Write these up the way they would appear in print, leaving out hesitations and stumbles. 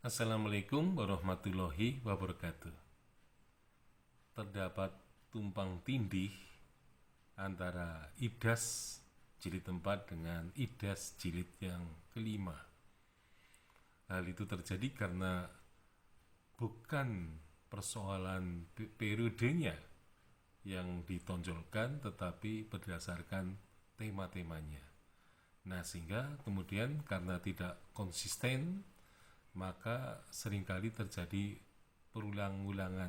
Assalamualaikum warahmatullahi wabarakatuh. Terdapat tumpang tindih antara IDAS jilid 4 dengan IDAS jilid yang kelima. Hal itu terjadi karena bukan persoalan periodenya yang ditonjolkan, tetapi berdasarkan tema-temanya. Nah, sehingga kemudian karena tidak konsisten, maka seringkali terjadi perulangan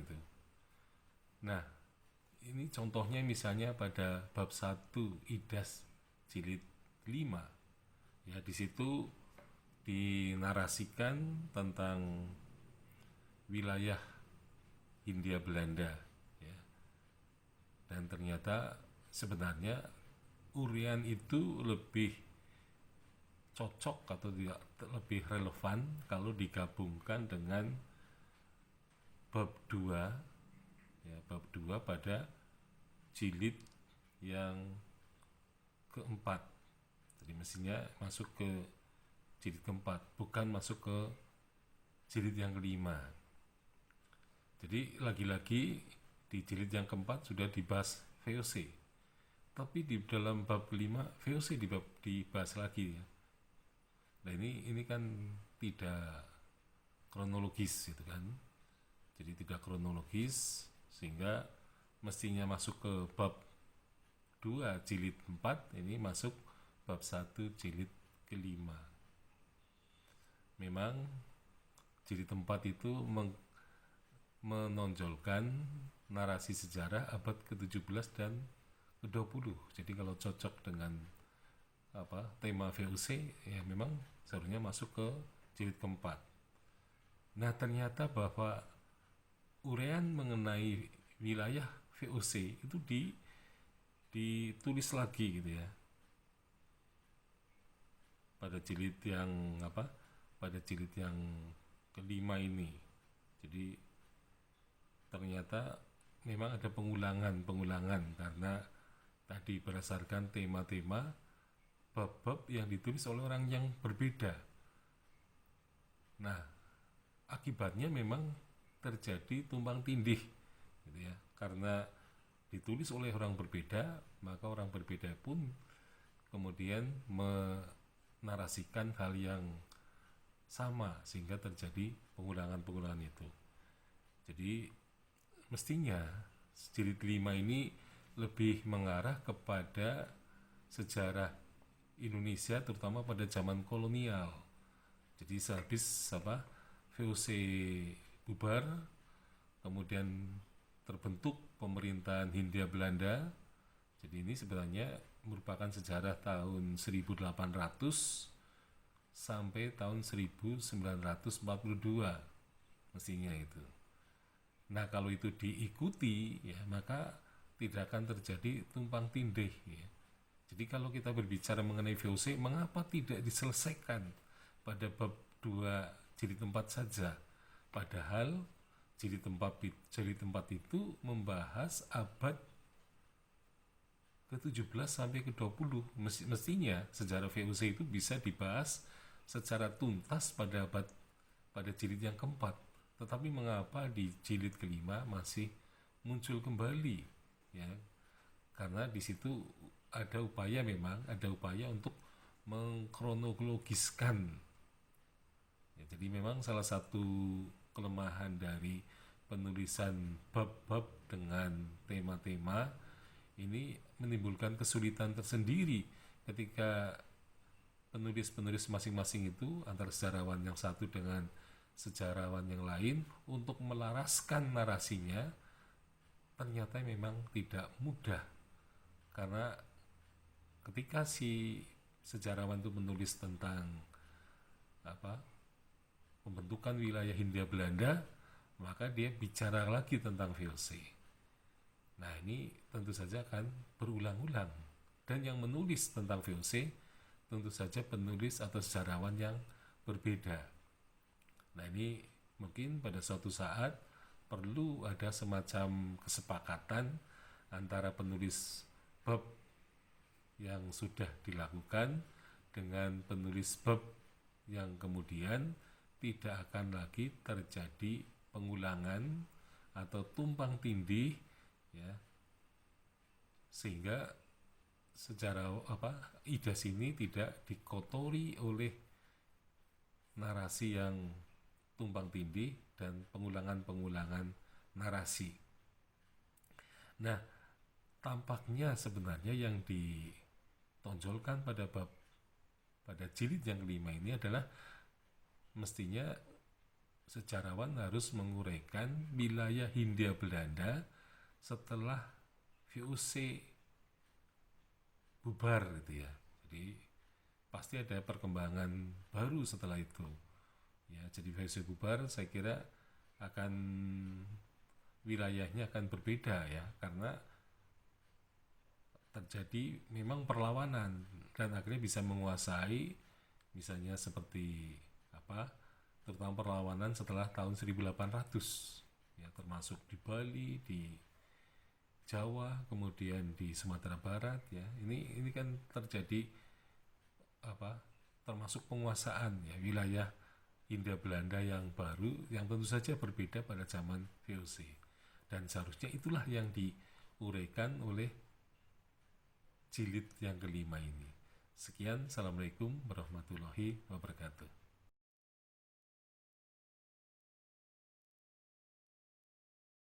itu. Nah, ini contohnya misalnya pada bab 1 IDAS jilid 5. Ya, di situ dinarasikan tentang wilayah Hindia Belanda, ya. Dan ternyata sebenarnya uraian itu lebih cocok atau tidak lebih relevan kalau digabungkan dengan bab 2, ya, bab 2 pada jilid yang keempat. Jadi mestinya masuk ke jilid keempat, bukan masuk ke jilid yang kelima. Jadi lagi-lagi di jilid yang keempat sudah dibahas VOC, tapi di dalam bab kelima VOC dibahas lagi, ya. Nah, ini kan tidak kronologis gitu kan. Jadi tidak kronologis, sehingga mestinya masuk ke bab 2 jilid 4, ini masuk bab 1 jilid kelima. Memang jilid 4 itu menonjolkan narasi sejarah abad ke-17 dan ke-20. Jadi kalau cocok dengan tema VOC, ya memang seharusnya masuk ke jilid keempat. Nah, ternyata bahwa uraian mengenai wilayah VOC itu ditulis lagi gitu ya pada jilid yang pada jilid yang kelima ini. Jadi ternyata memang ada pengulangan karena tadi berdasarkan tema-tema bab-bab yang ditulis oleh orang yang berbeda. Nah, akibatnya memang terjadi tumpang tindih gitu ya. Karena ditulis oleh orang berbeda, maka orang berbeda pun kemudian menarasikan hal yang sama, sehingga terjadi pengulangan itu. Jadi mestinya jilid 5 ini lebih mengarah kepada sejarah Indonesia, terutama pada zaman kolonial. Jadi sehabis VOC bubar, kemudian terbentuk pemerintahan Hindia Belanda. Jadi ini sebenarnya merupakan sejarah tahun 1800 sampai tahun 1942 mestinya itu. Nah, kalau itu diikuti, ya maka tidak akan terjadi tumpang tindih, ya. Jadi kalau kita berbicara mengenai VOC, mengapa tidak diselesaikan pada bab 2 jilid 4 saja? Padahal jilid 4 itu membahas abad ke-17 sampai ke-20. Mestinya sejarah VOC itu bisa dibahas secara tuntas pada jilid yang keempat. Tetapi mengapa di jilid kelima masih muncul kembali, ya? Karena di situ ada upaya untuk mengkronologiskan, ya. Jadi memang salah satu kelemahan dari penulisan bab-bab dengan tema-tema ini menimbulkan kesulitan tersendiri ketika penulis-penulis masing-masing itu, antara sejarawan yang satu dengan sejarawan yang lain, untuk melaraskan narasinya ternyata memang tidak mudah. Karena ketika si sejarawan itu menulis tentang pembentukan wilayah Hindia Belanda, maka dia bicara lagi tentang VOC. Nah, ini tentu saja akan berulang-ulang. Dan yang menulis tentang VOC tentu saja penulis atau sejarawan yang berbeda. Nah, ini mungkin pada suatu saat perlu ada semacam kesepakatan antara penulis bab yang sudah dilakukan dengan penulis bab yang kemudian tidak akan lagi terjadi pengulangan atau tumpang tindih, ya, sehingga secara IDAS ini tidak dikotori oleh narasi yang tumpang tindih dan pengulangan-pengulangan narasi. Nah, tampaknya sebenarnya yang ditonjolkan pada jilid yang kelima ini adalah mestinya sejarawan harus menguraikan wilayah Hindia Belanda setelah VOC bubar gitu ya. Jadi pasti ada perkembangan baru setelah itu. Ya, jadi VOC bubar, saya kira akan wilayahnya akan berbeda ya, karena terjadi memang perlawanan dan akhirnya bisa menguasai, misalnya seperti terutama perlawanan setelah tahun 1800 ya, termasuk di Bali, di Jawa, kemudian di Sumatera Barat ya. Ini kan terjadi termasuk penguasaan ya wilayah Hindia Belanda yang baru, yang tentu saja berbeda pada zaman VOC, dan seharusnya itulah yang diuraikan oleh jilid yang kelima ini. Sekian, assalamualaikum warahmatullahi wabarakatuh.